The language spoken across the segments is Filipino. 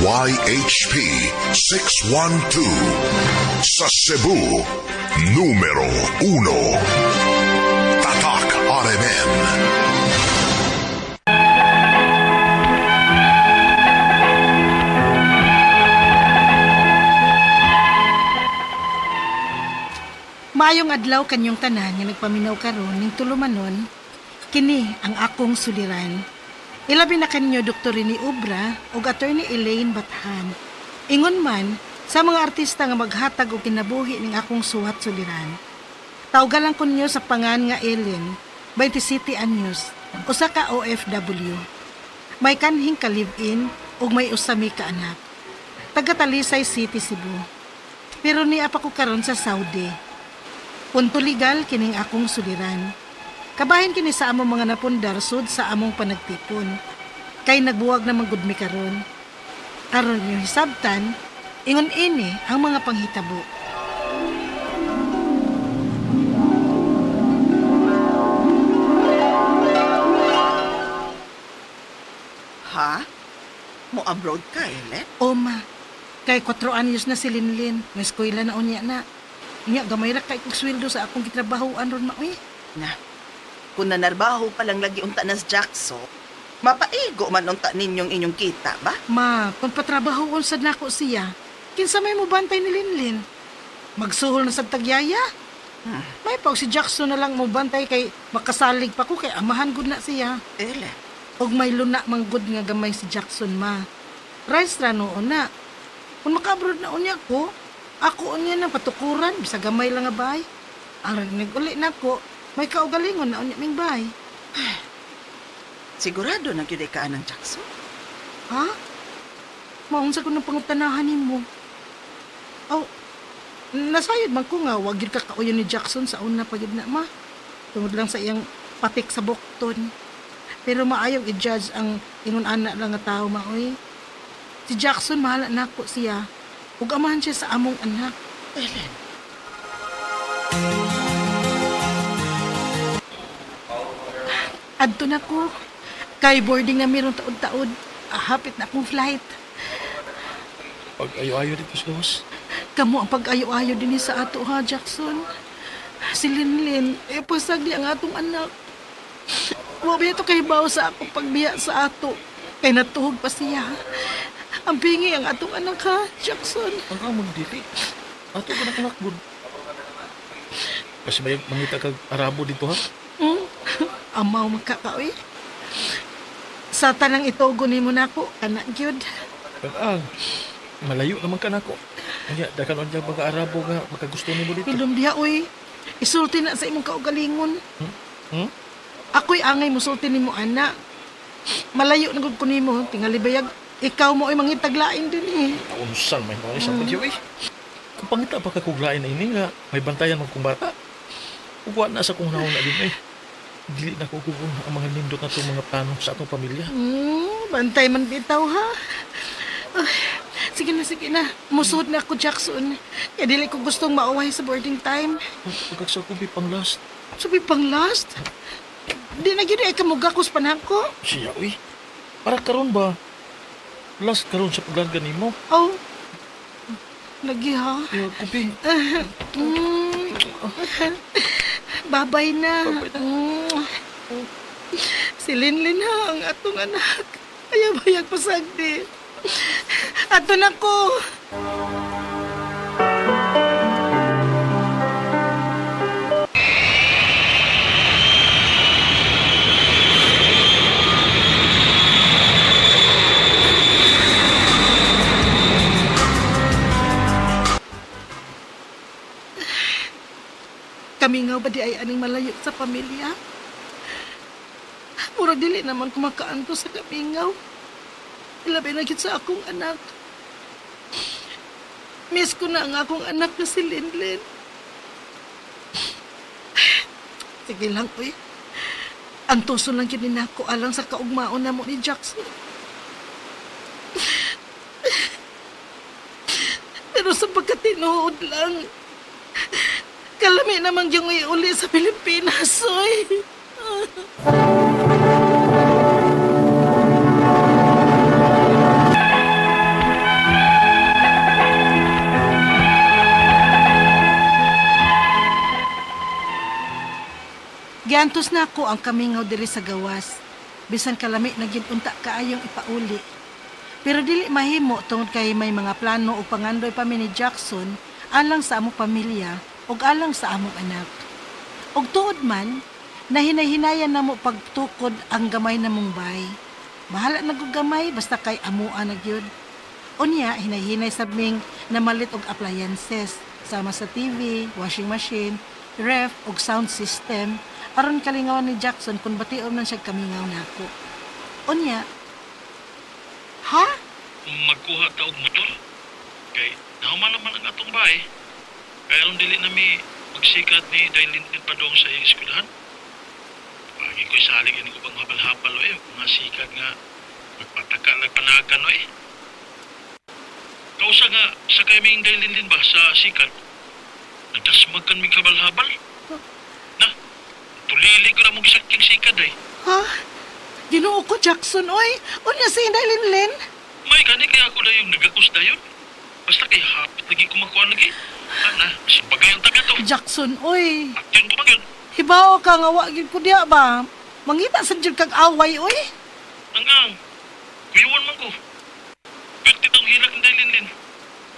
DZYHP 612 sa Cebu, numero 1. Tatak RMN. Maayong adlaw kanyong tanan nga nagpaminaw karon ning tulumanon, kini ang akong suliran. Ilabi na kanyo Dr. ni Ubra ug Attorney Elaine Bathan. Ingon man sa mga artista nga maghatag og kinabuhi ning akong suwat suliran. Tawgan lang kunyo sa pangan nga Ellen, 27 anyos, usa ka OFW. May kanhing ka live-in ug may usami ka anak. Taga Talisay City, Cebu. Pero niya pa ko karon sa Saudi. Punto legal kining akong suliran. Kabahin kini sa among mga napundar sud sa among panagtipon. Kay nagbuwag na manggudmi karon. Aron yung hisabtan, ingon ini ang mga panghitabo. Ha? Mo abroad ka, Ellen? Oma, kay 4 anyos na si Linlin. May eskwela na unya na. Nya gamay ra kay kog sweldo sa akong gitrabahoan ron maoy. Na, kung nanarbaho pa lang lagi unta nas Jackso, mapaigo man unta ninyong inyong kita, ba? Ma, kung patrabahoon sad nako siya, kinsa may mo bantay ni Linlin? Magsuhol na sa tagyaya? May pag si Jackson na lang mo bantay kay makasalig pa ko kay amahan gud na siya. Ellen, Og may luna mang gud nga gamay si Jackson, ma. Rice ra noon na. Kung makabrod na unya ko, ako unya na patukuran bisa gamay lang nga bay. Aron naguli nako, may kaugalingon na unya ming bay. sigurado na gyud ka ng Jackson? Ha? Maunsa ko ng pangutanahan nimo. Aw, nasayod man ko nga wag gyud ka kauyon ni Jackson sa una pa gyud na, ma. Tungod lang sa iyang patik sa bukton. Pero maayong i-judge ang ingon ana lang nga tao, maoy. Si Jackson mahala nako siya. Ug amahan siya sa among anak. Ellen, Adto na ko. Kay boarding na meron taod-taod. Hapit na akong flight. Pag ayo-ayo dito sa gawas. Kamu ang pag-ayo-ayo din sa ato, ha, Jackson. Si Linlin, pasag di ang atong anak. Wabi ito kay baw sa akong pagbiya sa ato. Kay natuhog pa siya. Ang bingi ang atong anak, ha, Jackson. Ang kamong dili. Ato ka nakalakbon. Kasi may mangita kag Arabo dito ha. Amaw magkakaoy. Sa tanang itogo ni mo na ako, anak gyud. Kag malayo naman ka nako. Kaya dakan on mga Arabo nga makagusto nimo dito. Hilom diha, oy. Isulti na sa imong kaugalingon. Hmm? Ako'y angay mo sulti ni mo, anak. Malayo na gud ko nimo, tingali bayag. Ikaw mo ay mangitaglain din eh. Unsan may mga isang bagyo eh. Kapangita pa kakuglain na ini nga may bantayan mo kong bata. Ugwa na sa kong nauna na din eh. Dili na ko kung ang mga nindot na itong mga plano sa atong pamilya. Bantay man bitaw, ha? Ay, sige na. Musuod na ako, Jackson. Kaya dili ko gustong maaway sa boarding time. Pagkaksa ko pang last. Sabi pang last? Di na gini ay kamugakos panako. Siya uy. Para karon ba? Last karon sa paglarga nimo. Oh, lagi ha? Yo, kupi. Babay na. Babay na. Si Linlin ha, ang atong anak. Ayabayag pasagdi. Ato na ko. Kami nga ba di ay aning malayo sa pamilya? Mura dili naman kumakaanto sa kamingaw. Ilabi na gyud sa akong anak. Miss ko na ang akong anak na si Linlin. Sige lang, uy. Ang tuso lang yun nako alang sa kaugmaon na mo ni Jackson. Pero sa pagkatinuod lang, kalami naman yung iuli sa Pilipinas, oy. Antos na ako ang kamingaw diri sa gawas. Bisan kalami na gyud unta kaayong ipauli. Pero dili mahimo tungod kay may mga plano o pangandoy pa mi ni Jackson alang sa among pamilya ug alang sa among anak. Ug tuod man, nahinay-hinayan na mo pagtukod ang gamay na mong bay. Bahala na kog gamay basta kay amuan na gyud. Unya, hinay-hinay sabming namalit og appliances sama sa TV, washing machine, ref ug sound system aron kalingawan ni Jackson kung batiom nang siya kamingaw nako. Unya, ha? Magkuha ta og motor. Kay nahuman naman ang atong bahay. Kaya alam dili nami magsikat ni Dailin padong sa iyang eskwelahan. Pagi ko'y salig ini ko bang habal-habal mga sikat nga nagpataka nagpanagan Kausa nga sa kaming Dailin ba sa sikat. Nagdasmag kan mi kabal-habal. Na, tulili ko na mong saking sikat Ha? Ginoo ko Jackson oy. Unya si Inday Linlin. May gani kaya ako na yung nagakus dayon. Basta kay hapit lagi kumakuha lagi. Ana, si bagay ang taga to. Jackson oy. At yun ko bagay. Hibaw ka nga wa gyud ko diha ba? Mangita sa jud kag away oy. Hanggang, kuyawan man ko. Pwede itong hilak ng Dailin.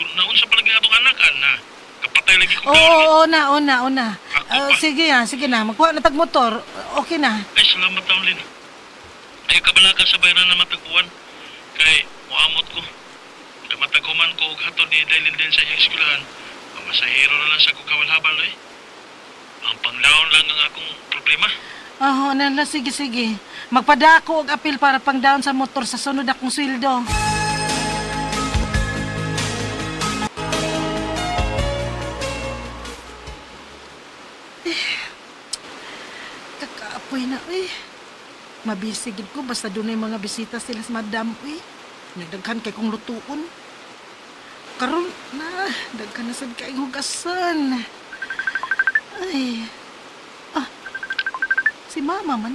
Kung naun sa palagi atong anak, na kapatay lagi ko Oo, una. Ako pa. Sige na. Magkuha na tag motor. Okay na. Ay, salamat taon, Lin. Ay, kabala ka sa bayaran na matagpuan. Kay, muamot ko. Kay mataghuman ko og hatod ni Dailin din sa iyang eskwelahan. Masahiro na lang sa kukawal-habal, Ang panglaon lang ang akong problema. Nala, sige. Magpadako og apil para pang down sa motor sa sunod akong sweldo. Kakaapoy na, Mabisigid ko basta doon ay mga bisita sila sa madam, Nagdaghan kay kong lutuon. Karon na, daghan na sad kay hugasan. Ay. Si Mama man.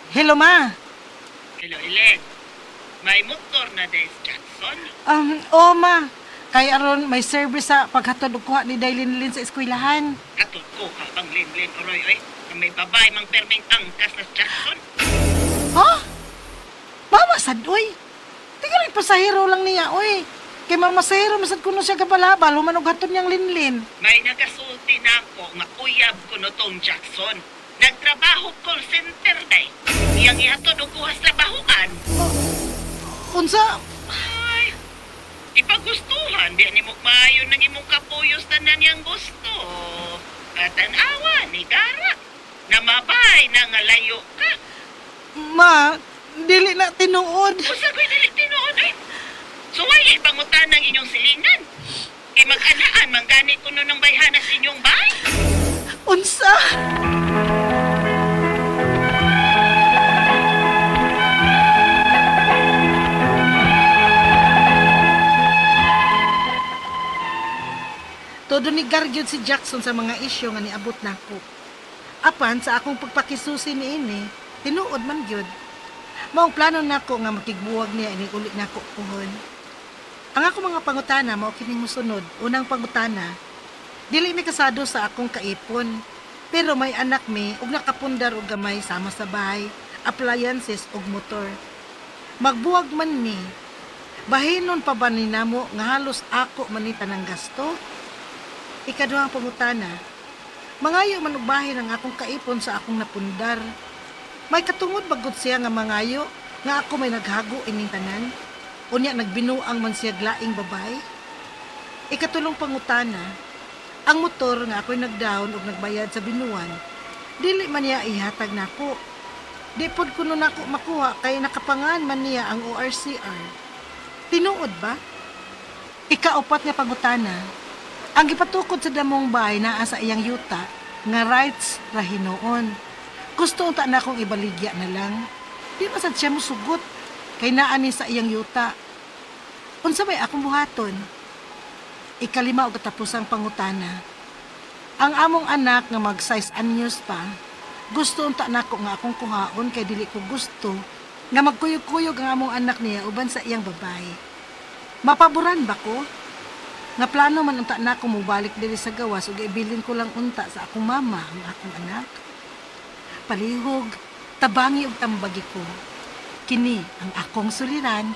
Hello, Ma. Hello, Ellen. May motor na des Jackson. Ma. Kay aron may service sa paghatod og kuha ni Dailin sa eskwelahan. Katod ko habang Lin Oroy, na may babay mang perming angkas na Jackson. Ha? Mama sad, oy. Tingnan pasahero lang niya, oy. Kay mamasahero masad kuno siya kabalabal, human og hatod niyang Linlin. May nagasulti na ako nga uyab ko no tong Jackson. Nagtrabaho call center day. Iyang ihatod og kuhas trabahoan. Unsa? Ay, ipagustuhan. Di ni mo maayo ng imong kapuyos na nanyang gusto. At ang awa ni Dara. Namabay na nga layo ka. Ma, dili na tinuod. Usa ko'y dili tinuod Suway ipangutan ng inyong silingan. Kay mag-anaan, manggani ko nun ng bayhanas inyong bahay. Unsa? Todo ni Gargyod si Jackson sa mga isyo nga niabot nako. Apan sa akong pagpakisusi niini, tinuod man gyud. Maong plano nako nga makigbuwag niya ini uli nako puhon. Ang ako mga pangutana mao kining mosunod. Unang pangutana, dili mi kasado sa akong kaipon, pero may anak mi ug nakapundar og gamay sama sa bahay, appliances ug motor. Magbuwag man mi. Bahinon pa ba ninamo nga halos ako manita ng gasto? Ikaduhang pangutana, mangayo man og bahin ang akong kaipon sa akong napundar. May katungod bagod siya nga mangayo nga ako may naghago ining tanan. Unya nagbinuang man siya glaing babay. Ikatulong pangutana, ang motor nga ako'y nagdown og nagbayad sa binuan, dili man niya ihatag nako. Di pod kuno nako makuha kay nakapangan man niya ang ORCR. Tinuod ba? Ikaupat nga pangutana, ang gipatukod sa damong bahay naa sa iyang yuta nga rights ra hinoon. Gusto unta na akong ibaligya na lang. Di masad siya musugot kay naa ni sa iyang yuta. Unsa may akong buhaton? Ikalima og katapusang pangutana. Ang among anak nga mag-size anyos pa, gusto unta nako nga akong kuhaon kay dili ko gusto nga magkuyog-kuyog ang among anak niya uban sa iyang babae. Mapaboran ba ko? Nga plano man unta nako mobalik diri sa gawas ug ibilin ko lang unta sa akong mama ang akong anak. palihog, tabangi ug tambagi ko. Kini ang akong suliran,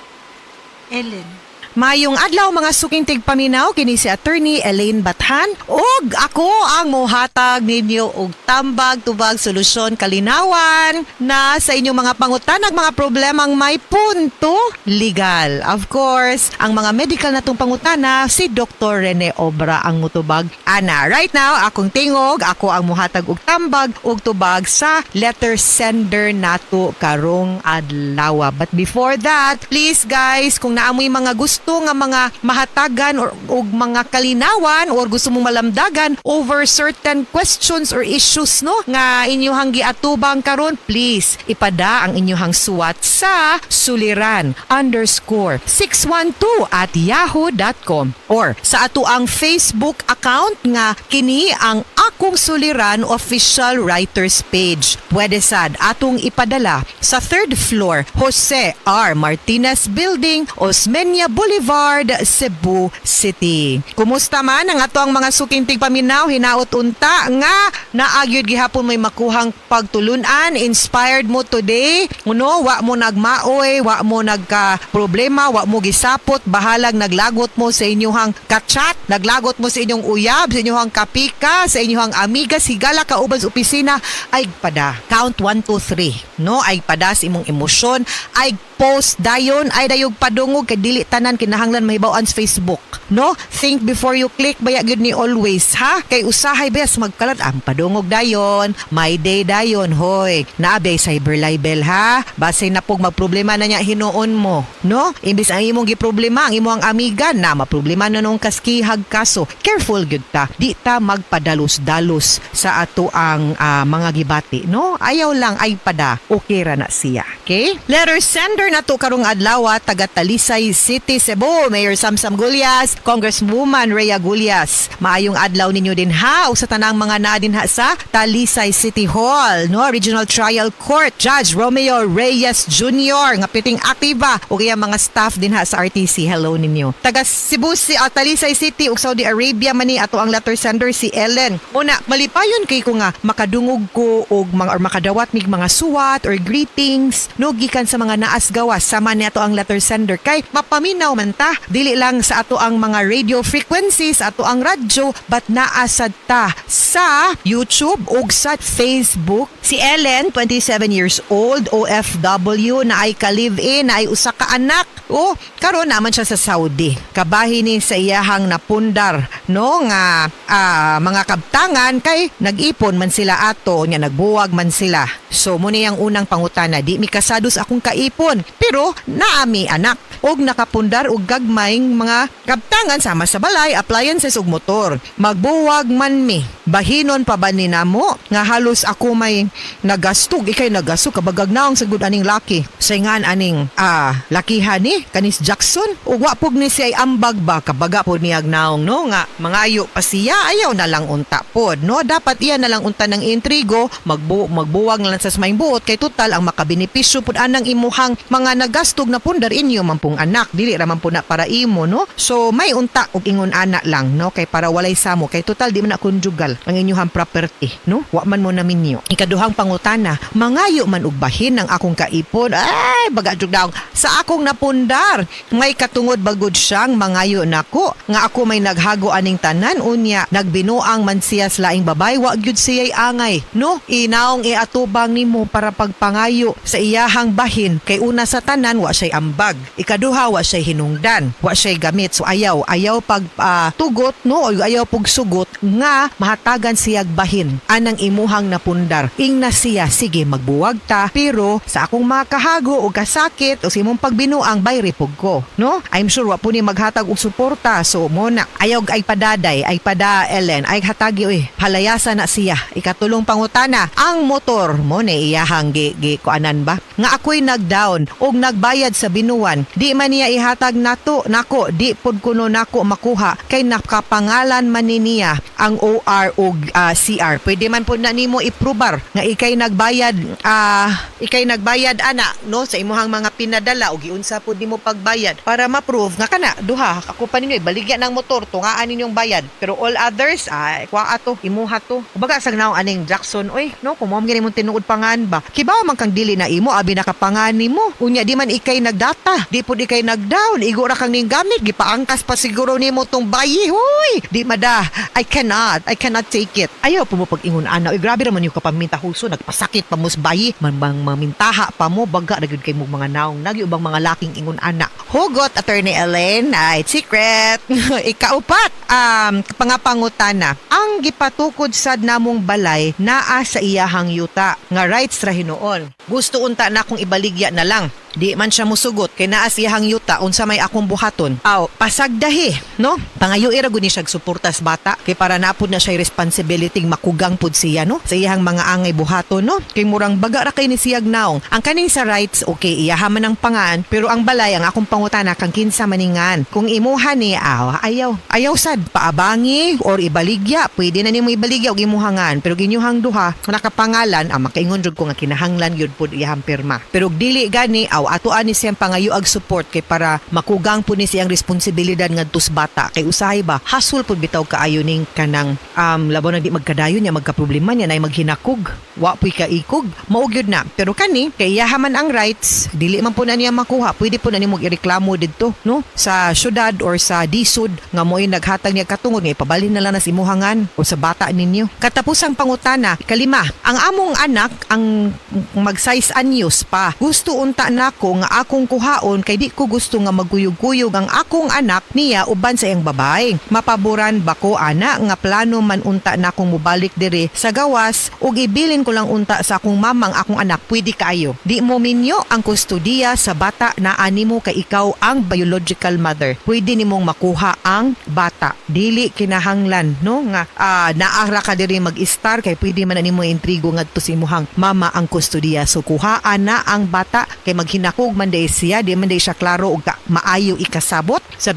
Ellen. Mayong adlaw mga suking tigpaminaw kini si Attorney Elaine Bathan ug ako ang mohatag ninyo og tambag tubag solusyon kalinawan na sa inyong mga pangutanag mga problemang may punto legal. Of course, ang mga medical natong pangutana si Dr. Rene Obra ang mutubag ana. Right now, akong tingog, ako ang mohatag og tambag ug tubag sa letter sender nato karong adlaw. But before that, please guys, kung naamoy mga gusto nga mga mahatagan o mga kalinawan or gusto mong malamdagan over certain questions or issues no nga inyong giatubang karon, please ipada ang inyong suwat sa suliran_612@yahoo.com or sa ato ang Facebook account nga kini ang Akong Suliran Official Writers Page. Pwede sad atong ipadala sa 3rd floor Jose R. Martinez Building, Osmeña Boulevard, Cebu City. Kumusta man ang ato ang mga suking tigpaminaw, hinaot unta nga naagyod gihapon may makuhang pagtulunan, inspired mo today, no, wa mo nagmaoy, wa mo nagka problema, wa mo gisapot, bahalag naglagot mo sa inyong kachat, naglagot mo sa inyong uyab, sa inyong kapika, sa inyong amiga, sigala ka uban sa opisina, ay pada. Count 1, 2, 3. No, ay pada sa imong emosyon, ay post dayon, ay dayog padungog kay dili tanan kinahanglan mahibaw-an sa Facebook. No, think before you click, baya gyud ni always ha. Kay usahay bes magkalat ang padungog dayon, my day dayon, hoy. Naabay cyber libel ha. Basay na pog magproblema na niya hinuon mo. No, imbis ang imong giproblema ang imong amiga na maproblema na nung kaskihag kaso. Careful gyud ta. Di ta magpadalos-dalos sa ato ang mga gibati, no? Ayaw lang ay pada. Okay ra na siya. Okay? Letter sender na to karong adlaw, taga Talisay City, Cebu, Mayor Samsam Gulyas, Congresswoman Rhea Gulyas. Maayong adlaw ninyo din ha o sa tanang mga naa din ha sa Talisay City Hall, no? Regional Trial Court, Judge Romeo Reyes Jr. nga piting aktiba o kaya mga staff din ha sa RTC. Hello ninyo. Taga Cebu Talisay City ug Saudi Arabia mani ato ang letter sender si Ellen. Una, malipayon kay ko nga makadungog ko og mga or makadawat mig mga suwat or greetings no gikan sa mga naas gawas sama ni ato ang letter sender kay mapaminaw man ta dili lang sa ato ang mga radio frequencies ato ang radyo but naasad ta sa YouTube ug sa Facebook. Si Ellen, 27 years old, OFW, na ay ka-live-in, na ay usa ka anak. O, karon naman siya sa Saudi. Kabahin ni sa iyahang napundar no nga mga kabtangan kay nag-ipon man sila ato nya nagbuwag man sila. So muni ang unang pangutana, di mi kasados akong kaipon pero naami anak og nakapundar og gagmayng mga kabtangan sama sa balay, appliances ug motor. Magbuwag man mi. Bahinon pa ba ni namo nga halos ako may nagastog ikay nagastog kabagag naong sa good aning laki. Saingan aning lakihan ni kanis Jackson ug wa pug ni siya ambag ba kabaga pod niyag naong no nga mangayo pa siya ayaw na lang unta pod no dapat iya na lang unta ng intrigo magbuwag na lang sa maing buot kay total ang makabenepisyo pod anang imuhang mga nagastog na pundar inyo man pong anak dili ra man po na para imo no so may unta og ingon ana lang no kay para walay samo kay total di man na konjugal ang inyong property no wa man mo namin niyo. Ikaduhang pangutana, mangayo man og bahin ang akong kaipon ay baga jud daw sa akong napundar may katungod bagod siyang mangayo nako nga ako may naghago aning tanan unya nagbinuang man siya sa laing babay wa gyud siya'y angay no inaong iatubang nimo para pagpangayo sa iyahang bahin kay una sa tanan wa siya'y ambag ikaduha wa siya'y hinungdan wa siya'y gamit so ayaw pag tugot no o ayaw pug sugot nga mahatagan siyag bahin anang imuhang napundar ingna siya sige magbuwag ta pero sa akong makahago o kasakit o simong pagbinuang bayri pug ko no I'm sure wa po ni maghatag og suporta so mo na ayaw ay padaday ay pada Ellen ay hatagi halayasa na siya. Ikatulong pangutana ang motor mo na iyahang gi kuanan ba nga ako'y nagdown og nagbayad sa binuwan. Di man niya ihatag nako, di pod kuno nako makuha kay nakapangalan man ni niya ang OR ug CR. Pwede man pod na nimo iprobar nga ikay nagbayad ana no sa imuhang mga pinadala ug giunsa pod nimo pagbayad para ma-prove nga kana duha ako pa ninyo ibaligya ng motor tungaan ninyong bayad. Pero all others kwa ato imuha to. Ubaga sag naong aning Jackson oy no kung mo gani mong tinuod pangan ba kibaw man kang dili na imo abi nakapangan nimo unya di man ikay nagdata di pud ikay nagdown igo ra kang ning gamit gipaangkas pa siguro nimo tong bayi hoy di mada I cannot take it ayaw po mo pag-ingon ana oy grabe raman yung kapaminta huso nagpasakit pa mos bayi mamintaha pa mo baga nagyud kay mo mga naong nagyubang mga laking ingon ana hugot Attorney Elaine it's secret ikaupat pangapangutana ang gipatukod sad namong balay naa sa iyahang yuta nga rights ra hinuon gusto unta na akong ibaligya na lang di man siya musugot kay naa siyahang yuta unsa may akong buhaton pasagdahi no pangayo ira gud ni siya suportas bata kay para napud na siya responsibility makugang pud siya no sa iyahang mga angay buhaton no kay murang baga ra kay ni siyag naong ang kaning sa rights okay iyahaman ang pangan pero ang balay ang akong pangutana kang kinsa maningan kung imuha ni ayaw sad paabangi or ibaligya pwede na nimo ibaligya og imuhangan pero ginyuhang duha nakapangalan makaingon jud ko nga kinahanglan gyud pud iyahang pirma pero dili gani ato ani siyang pangayo ag support kay para makugang po ni siyang responsibilidad ngadto sa bata kay usahay ba hasul pud bitaw kaayo ning kanang labaw na di magkadayon niya magkaproblema niya nay maghinakog wa puy ka ikog mao gyud na pero kani kay yahaman ang rights dili man po na niya makuha pwede po na nimo ireklamo didto no sa syudad or sa disud nga mo'y naghatag niya katungod nga ipabalhin na lang sa imuhangan o sa bata ninyo katapusang pangutana kalima ang among anak ang mag-size anyos pa gusto unta na ko nga akong kuhaon kay di ko gusto nga maguyog-guyog ang akong anak niya uban sa iyang babae. Mapaboran ba ko ana nga plano man unta na akong mubalik diri sa gawas ug ibilin ko lang unta sa akong mamang akong anak pwede kaayo. Di mo minyo ang kustodiya sa bata na animo kay ikaw ang biological mother. Pwede nimong makuha ang bata. Dili kinahanglan no nga naara ka diri mag-star kay pwede man nimo intrigo ngadto sa imuhang mama ang kustodiya. So kuhaan na ang bata kay maghinakog man day siya di man day siya klaro og maayo ikasabot sa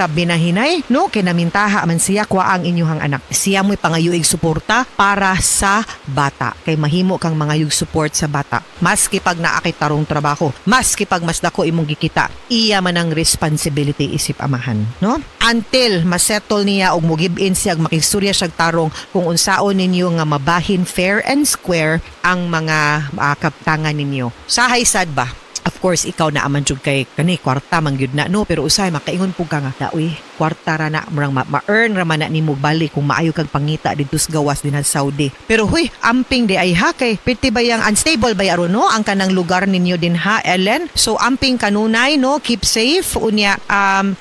binahinay no kay namintaha man siya kwa ang inyuhang anak siya mo'y pangayuig suporta para sa bata kay mahimo kang mangayug support sa bata maski pag naakit tarong trabaho maski pag mas dako imong gikita iya man ang responsibility isip amahan no until masettle niya og mo give in siya makistorya siya tarong kung unsaon ninyo nga mabahin fair and square ang mga kaptangan ninyo sahay sad ba. Of course, ikaw na aman jud kay kani kwarta man gyud na no pero usay makaingon pug ka nga daoy kwarta ra na murang ma-earn ra man na nimo balik kung maayo kag pangita didto sa gawas din sa Saudi. Pero huy, amping di ay ha kay piti ba yang unstable ba aron no ang kanang lugar ninyo din ha Ellen. So amping kanunay no keep safe unya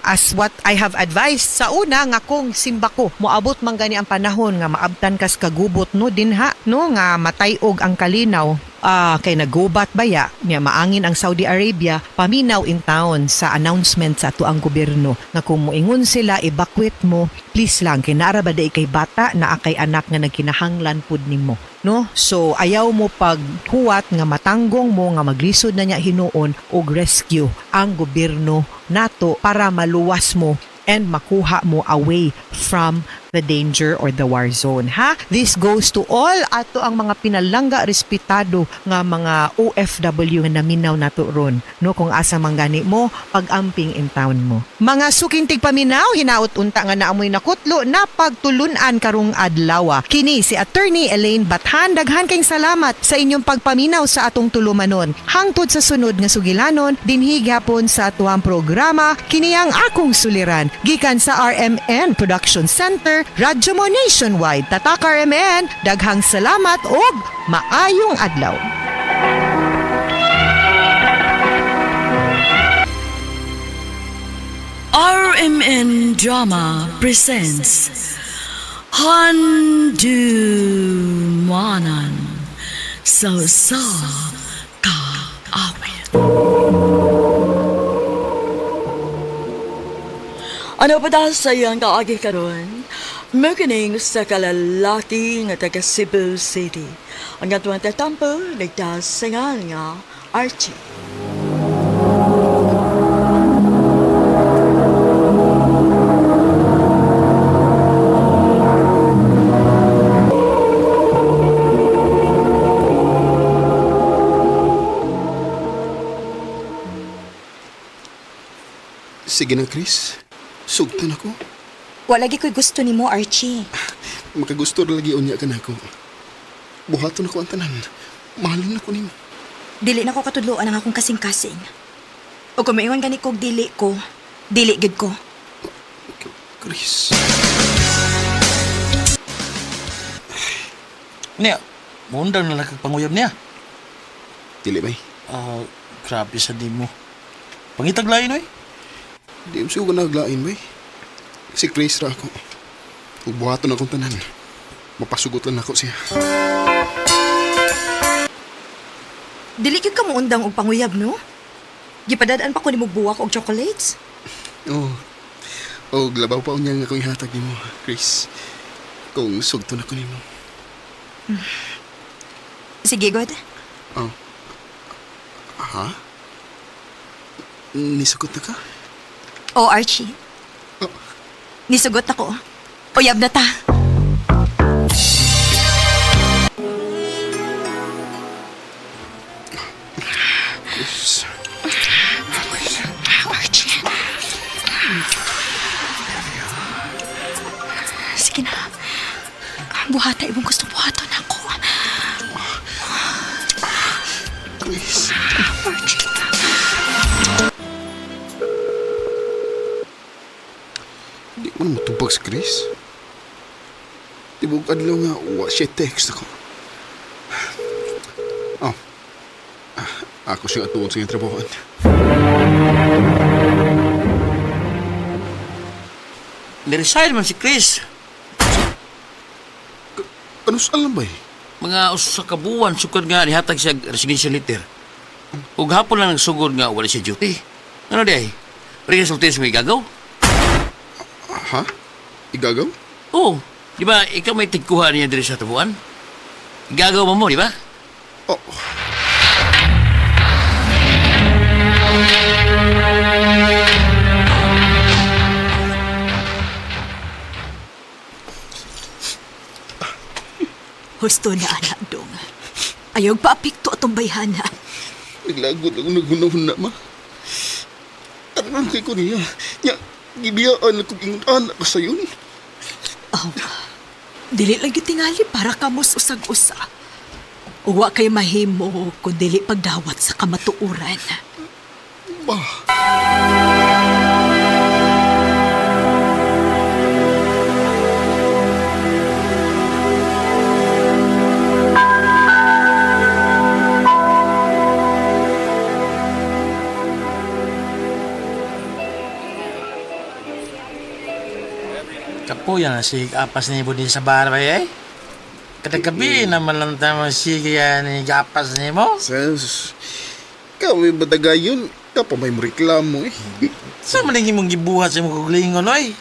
as what I have advised sa una nga kung simba ko moabot man gani ang panahon nga maabtan kas kagubot no din ha no nga matay-og ang kalinaw. Kay nagubat baya niya maangin ang Saudi Arabia paminaw in town sa announcement sa ato ang gobyerno nga kung moingon sila evacuate mo please lang kay naara ba day kay bata na akay anak nga nagkinahanglan pud nimo no so ayaw mo paghuwat nga matanggong mo nga maglisod na niya hinuon og rescue ang gobyerno nato para maluwas mo and makuha mo away from the danger or the war zone ha this goes to all ato ang mga pinalangga respetado nga mga OFW nga naminaw nato ron no kung asa manggani mo pag-amping in town mo mga sukintig paminaw hinaut unta nga naamoy nakutlo na pagtulunan karong adlaw kini si Attorney Elaine Bathan daghan kayong salamat sa inyong pagpaminaw sa atong tulumanon hangtod sa sunod nga sugilanon dinhi gyapon sa atuang programa kini ang akong suliran gikan sa RMN Production Center Radyo mo Nationwide Tatak RMN daghang salamat ug maayong adlaw. RMN Drama presents Handumanan sa Kaawit. Ano pa dahil sa iyang kaagi karon? Maganing sa kalalaki nga taga Cebu City. Ang atuang tatampo, nagdasingan nga Archie. Sige na, Chris. Sugtan ako. Wala gi ko'y gusto ni mo, Archie. Makagusto lagi unya ka na ako. Buhaton ako ang tanan. Mahalin ako nimo. Dili na ko katudloan ang akong kasing-kasing. O kung maingon gani kog dili ko, dili gid ko. Chris. Niya, mundang na nakagpanguyab niya. Dili bay. Grabe sa di mo. Pangitag lain, oy. Di mo siya naglain bay. Si Chris ra ako. Ug buhaton akong tanan. Mapasugot lang ako siya. Dili gid ka mo undang og panguyab, no? Gipadadaan pa ko ni mo buwak og chocolates. Oo. Oh, labaw pa unya nga akong ihatag nimo, Chris. Kung sugton ako nimo. Sige, God. Oh. Ha? Nisugot na ka? O, Archie. Oh. Nisugot ako. Uyab na ta. Chris. Archie. Sige na. Buhata, ibang gusto buhaton ako. Chris. Archie. Di mo na matubag si Chris. Tibog adlaw nga, wa siya text ako. Oh. Ako siya atuon sa iyong trabahoan. Niresign man si Chris. Ano sa alam ba eh? Mga usa ka buwan sukad nga nihatag siya resignation letter. Ug hapon lang nagsugod nga wala siya duty. Ano di ay? Resulta sa may gagaw? Ha? Igagaw? Oo. Di ba, ikaw may tigkuha niya diri sa tabuan? Gagaw mo, di ba? Oh. Husto na anak dong. Ayog pa apikto atong bayhana. Naglagod ako naghunahuna, ma. Ano lang kay ko niya? Nya, gibiyaan akong ingon anak ka sayon. Oh, dili lang gitingali para kamos usag-usa. Uwa kay mahimo kung dili pagdawat sa kamatuuran. Ba? Kapuya na si Gapas ni Budin sa barbay eh. Kadagabi naman lang tama siya ni Gapas ni mo. Sus, kami badagayon. Kapag may reklamo eh. Sa maling mong gibuhat sa mong kuglingon oy.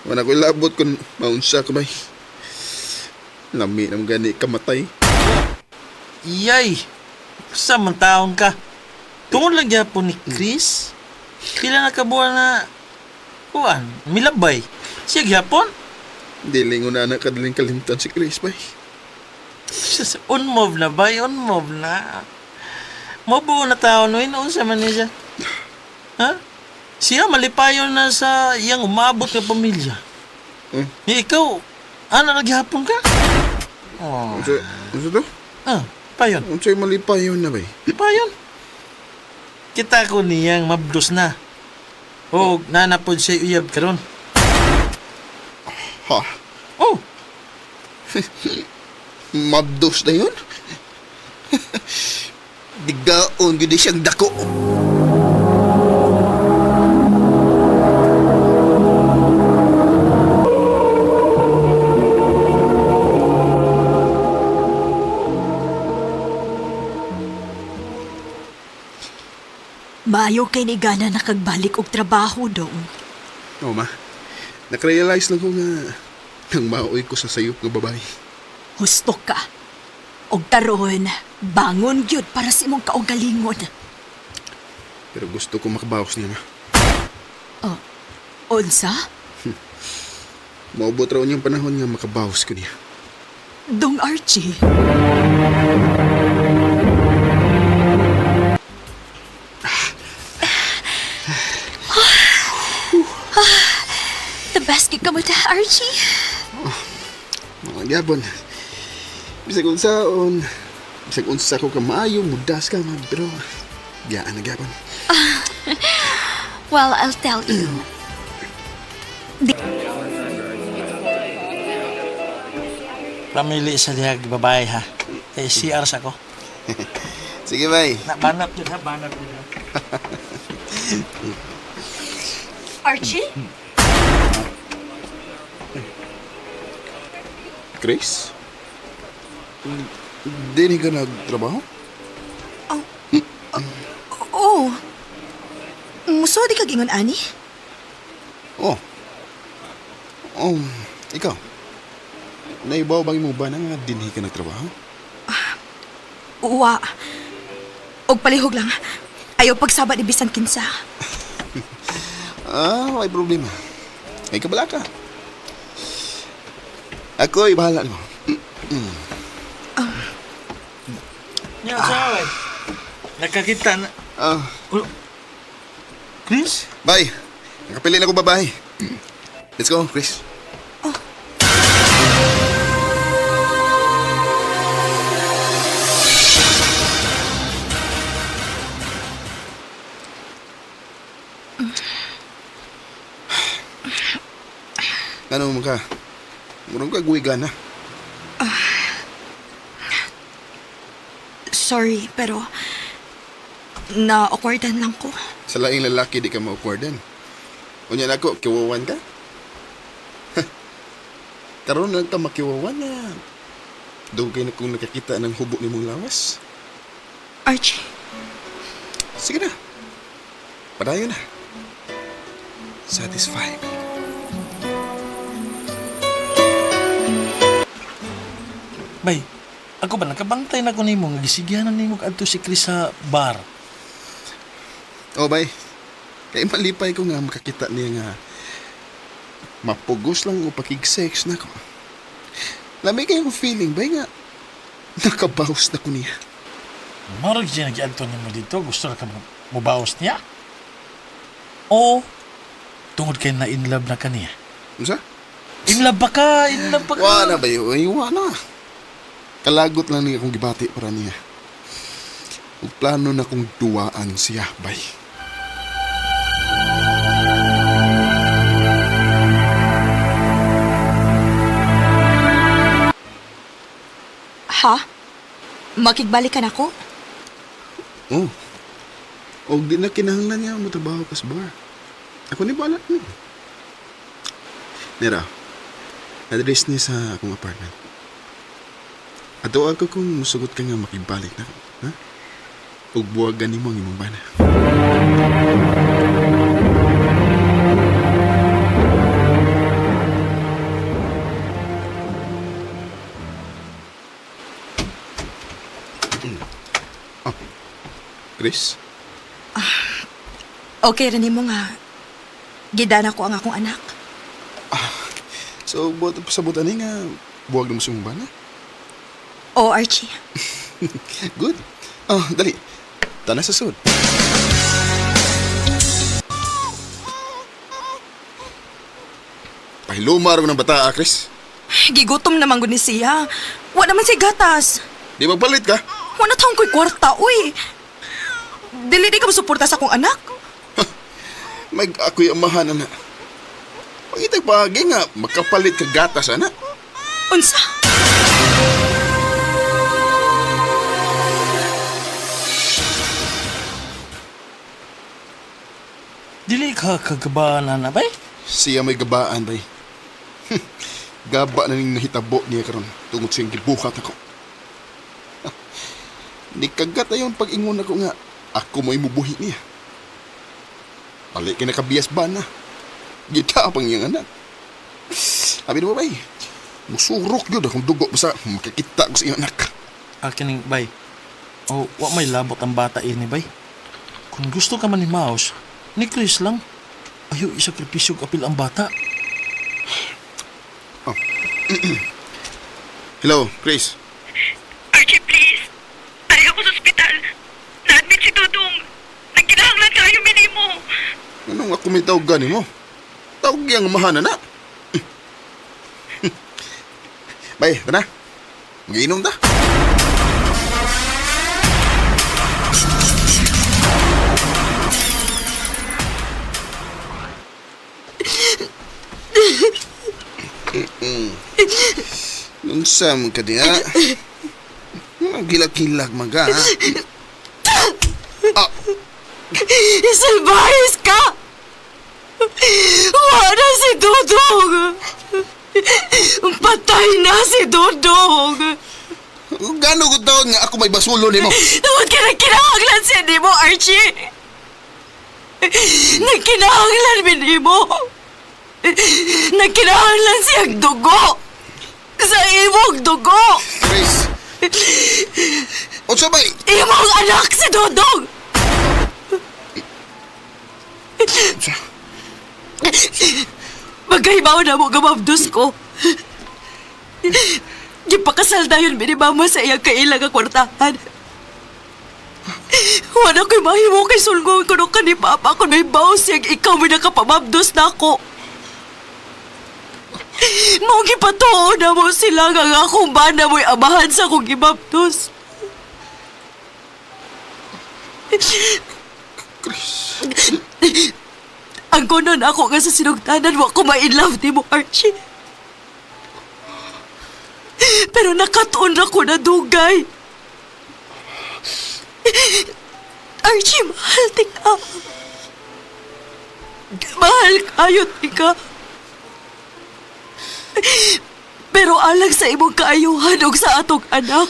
Wala ko labot kung maunsa ka ba. Lami ng gani kamatay. Iyay, sa man taon ka. Tungod lang gyapon ni Chris. Kailan na kabuhan na kuan, milabay. Siya gyapon. Dili ko na anak kadaling kalimtan si Chris ba. Unmove na ba? Unmove na. Mabuo na tao no, unsa man niya. Ha? Siya malipayon na sa iyang umabot ng pamilya. Ikaw, ano naghihapon ka? Oh. Unsa to? Payon. Unsa'y malipayon na ba? Payon. Kita ko niyang mabdos na. O nanapod siya uyab karon. Ha? Oh, Mabdos na yun? Digaon yun siyang dako. Maayo kay ni Gana nakagbalik og trabaho dong. Oo, ma. Nakarealize lang ko nga nang maoy ko sa sayop ng babae. Husto ka. Og taron, bangon gyud para sa imong kaugalingon. Pero gusto ko makabawas niya, ma. Unsa? Maubot raw niyang panahon nga makabawas ko niya. Dong Archie. The basket ka mo ta, Archie. Mga gyapon. Bisag unsaon. Bisag unsa ko ka maayo, mudas ka, ma. Pero, biyaan na gyapon. Well, I'll tell you. Pamili sa dihag babae ha. CR sa ko. Sige, bay. Banat yun ha, banat yun ha. Archie? Chris? Dini ka nagtrabaho? Oo. Muso di ka gingon, ani? Oh. Ikaw. Naibaw bang mo ba na nga dinhi ka nagtrabaho? Uwa. Og palihog lang. Ayaw pagsaba ni bisan kinsa. May problema. May kabala ka. Ako'y bahala mo. Yan sa nakakita na. Chris? Bye. Nakapili na ko babae. Let's go, Chris. Ano mo ka? Murong ka guwigan na. Sorry, pero na-awkwardan lang ko. Sa laing lalaki di ka ma-awkwardan. Unya na ako, kiwawan ka? Karoon lang ka makiwawan na. Doon kayo na kung nakakita ng hubo ni mong lawas. Archie, Sige na. Padayon na. Satisfied. Bay, ako ba nakabantay na ko nimo nga gisigyanan nimo kadto si Chris sa bar. Oh, bay. Kaya malipay ko nga makakita niya nga mapugos lang o pakig-sex na ko. Lamig kayong feeling, bay nga nakabawas na ko niya. Marag siya nag-adto nimo dito, gusto na ka mubawas niya? O tungod kay na in love na kaniya? Ano sa? In love ba ka? In love ba ka? Wala ba yun? Ay, wala. Kalagot lang niya akong gibati para niya. Ug plano na kong duwaan siya, bay. ha? Makigbalikan ako? Oh. Og di na kinahanglan niya mo trabaho kas bar. Ako ni balat mo. Nera, address niya sa akong apartment. Ato ako kung musugot ka nga makigbalik na. Ha? Ug buwagan ni mo ang imong bana. Chris? Okay rin mo nga. Gidana ko ang akong anak. So, buat pasabutan ni nga buwag na mo sa imong bana? Oo, Archie. Good. Dali. Tana sa sud. Pahilumar ng bata, Chris. Gigutom naman gud ni siya. Wa naman si gatas. Di magpalit ka? Wa na taong ko'y kwarta, uy. Dili di ka masuporta sa akong anak. May ako'y amahan na. Pagitag pagi nga, makapalit ka gatas, ana. Unsa? Dili ka kagabaan na bay? Siya may gabaan, bay. Gaba na ning nahitabo niya karon tungod siyang gibuhat ako. Di kagat ayon pag-ingon ako nga ako mo'y mubuhi niya. Balik kinakabiyas ba na? Gita pang iyang anak. Sabi mo, bay, musurok yun akong dugo basta makikita ko sa iyang anak. Kining, bay. O, wa may labot ang bata ini, bay. Kung gusto ka man ni Mouse, ni Chris lang. Ayaw isakripisyo kapil ang bata. Hello, Chris. Archie, please. Ari ako sa ospital. Na-admit si Dudong. Nagkinahanglan kayo minimo. Anong ako may tawag gani mo? Tawag yang mahana na. Bay, tana. Mag-iinom ta. Nunsam ka diya. Gilak-gilak maga. Salbayas ka! Wala si Dudong! Patay na si Dudong! Gano ko tawag nga ako may basulo ni mo? Huwag ka na kinahanglan siya ni mo, Archie! Nagkinahanglan ni mo! Nagkinahanglan siyang dugo! Sa imong dugo! Chris! O sabay! Imong anak si Dudong! Magkaibaw na mo gamabdos ko. Gipakasal na yun minimama sa iyang kailang ang kwartahan. Wala ko'y mahimo kay sulgong ko nung kani Papa kung may baw siyang ikaw may nakapamabdos na ako. Mong gipatuo na mo sila nga akong bana mo'y amahan sa akong gimabdos. Ang kunon ako nga sa sinugtanan mo ako ma-inlove ni mo, Archie. Pero nakatuon ako na dugay. Archie, mahal tika. Mahal kayo tika. Pero alang sa imong kaayuhan og sa atong anak,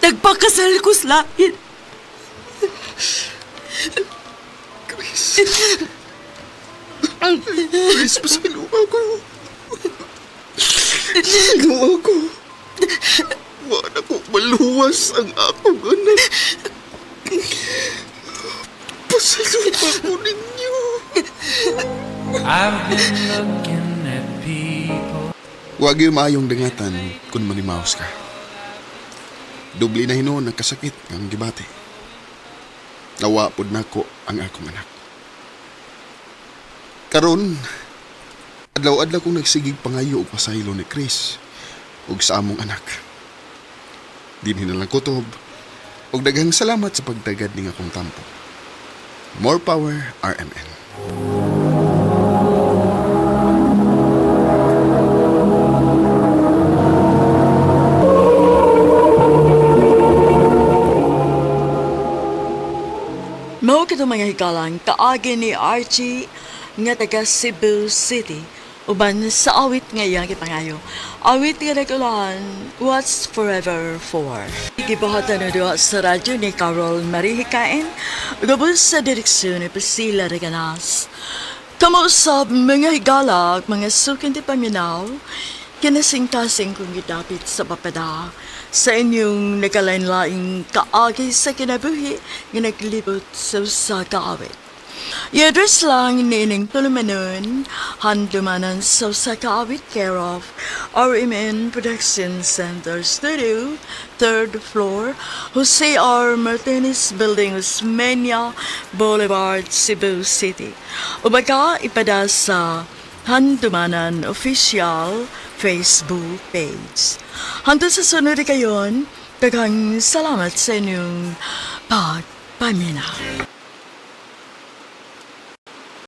nagpakasal ko sa lain. Chris, pasalo ako. Pasalo ako. Wala ko maluwas ang akong anak. Pasalo ako ninyo. I've been looking at people. Huwag yung maayong dangatan kung manimaos ka. Dubli na hinoon nagkasakit ang gibate. Nawapod na ko ang akong anak. Karon, adlaw-adlaw kong nagsigig pangayo o pasaylo ni Chris ug sa among anak. Dinhi na lang kutob ug daghang salamat sa pagdagad ning akong tampo. More power, RMN. Mao kito mga hikalang kaagi ni Archie nga taga Cebu City uban sa awit nga iyang ipangayo. Awit nga nagulahan, What's Forever For? Gibahatan na doon sa radyo ni Carol Marie Hikain, gabos sa direksyon ni Priscilla Reganas. Kamo sa mga higalag, mga sukin di paminaw, kinasing-kasing kong gidapit sa papada sa inyong nagalain-laing kaagi sa kinabuhi nga naglibot sa usa ka awit. I-address lang ni ining tulumanon, handumanan sa usa ka awit care of RMN Production Center Studio, 3rd floor, Jose R. Martinez Building, Osmeña Boulevard, Cebu City. Ubaga ipada sa Handumanan Official Facebook page. Hantod sa sunod kayon, daghang salamat sa inyong pagpaminaw.